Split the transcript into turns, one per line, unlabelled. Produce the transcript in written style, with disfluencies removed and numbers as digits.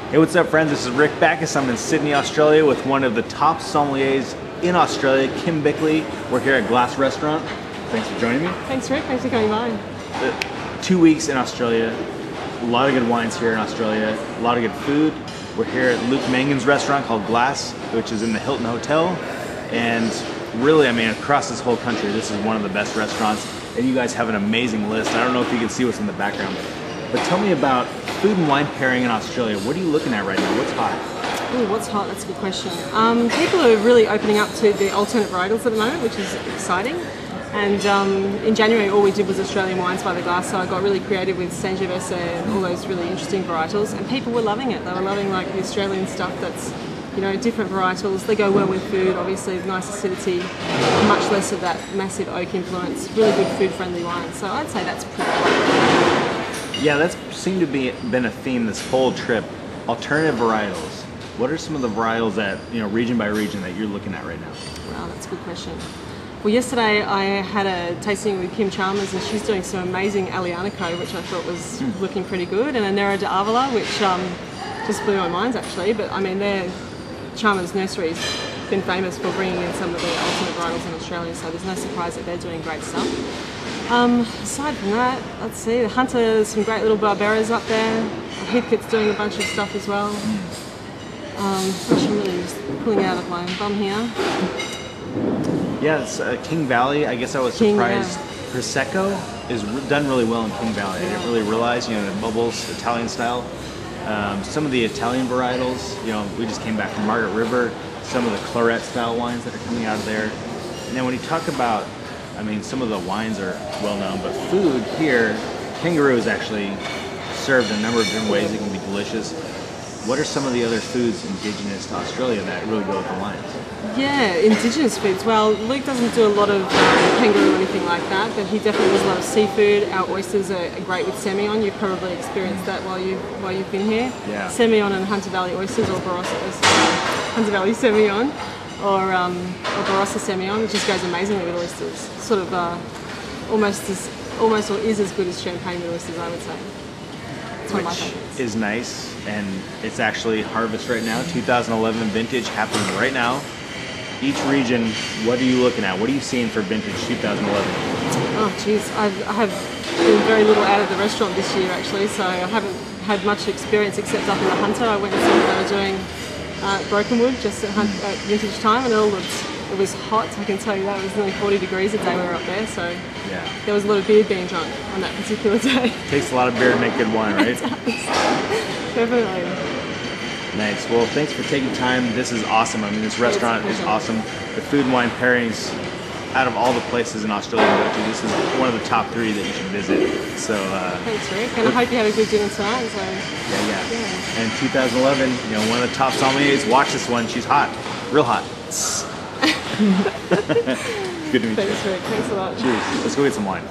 Hey, what's up, friends? This is Rick Bakas. I'm in Sydney, Australia with one of the top sommeliers in Australia, Kim Bickley. We're here at Glass Restaurant. Thanks for joining me.
Thanks, Rick. Thanks for coming by.
2 weeks in Australia. A lot of good wines here in Australia. A lot of good food. We're here at Luke Mangan's restaurant called Glass, which is in the Hilton Hotel. And really, I mean, across this whole country, this is one of the best restaurants. And you guys have an amazing list. I don't know if you can see what's in the background, but tell me about food and wine pairing in Australia. What are you looking at right now? What's hot?
Ooh, what's hot? That's a good question. People are really opening up to the alternate varietals at the moment, which is exciting. And in January, all we did was Australian wines by the glass, so I got really creative with Sangiovese and all those really interesting varietals, and people were loving it. They were loving like the Australian stuff that's, you know, different varietals. They go well with food, obviously, nice acidity, much less of that massive oak influence, really good food-friendly wine. So I'd say that's pretty cool.
Yeah, that's seemed to be been a theme this whole trip. Alternative varietals. What are some of the varietals that, you know, region by region that you're looking at right now?
Wow, that's a good question. Well, yesterday I had a tasting with Kim Chalmers, and she's doing some amazing Alianico, which I thought was looking pretty good, and a Nera de Avila, which just blew my mind actually. But I mean, Chalmers Nursery's been famous for bringing in some of the alternate varietals in Australia, so there's no surprise that they're doing great stuff. Aside from that, let's see, the Hunter, some great little Barberas up there. Heathcote's doing a bunch of stuff as well. Gosh, I'm really just pulling out of my bum here.
Yeah, it's King Valley. I guess I was surprised. Prosecco is done really well in King Valley. I didn't really realize, you know, the bubbles, Italian style. Some of the Italian varietals, you know, we just came back from Margaret River. Some of the Claret style wines that are coming out of there. And then when you talk about, I mean, some of the wines are well known, but food here, kangaroo is actually served in a number of different ways. It can be delicious. What are some of the other foods indigenous to Australia that really go with the wines?
Yeah, indigenous foods. Well, Luke doesn't do a lot of kangaroo or anything like that, but he definitely does a lot of seafood. Our oysters are great with Semillon. You've probably experienced that while you've been here.
Yeah.
Semillon and Hunter Valley oysters, or Barossa Hunter Valley Semillon, or Barossa Semillon, which just goes amazingly with oysters. Sort of almost or is as good as champagne with oysters, I would say. It's one of my favorites.
Is nice, and it's actually harvest right now. 2011 vintage happening right now. Each region, what are you looking at? What are you seeing for vintage 2011?
Oh, geez, I have been very little out of the restaurant this year actually, so I haven't had much experience except up in the Hunter. I went and saw what they were doing at Brokenwood just at vintage time, and it was hot. I can tell you that. It was nearly 40 degrees the day we were up there, so yeah, there was a lot of beer being drunk on that particular day.
Takes a lot of beer to make good wine, right?
It does. Definitely.
Nice. Well, thanks for taking time. This is awesome. I mean, this restaurant is awesome. The food and wine pairings, out of all the places in Australia to go to, this is one of the top 3 that you should visit. So
thanks, Rick. And I hope you had a good dinner tonight. So
yeah. And 2011, you know, one of the top sommeliers. Watch this one. She's hot, real hot. Good to meet you.
Thanks, Rick. Thanks a lot.
Cheers. Let's go get some wine.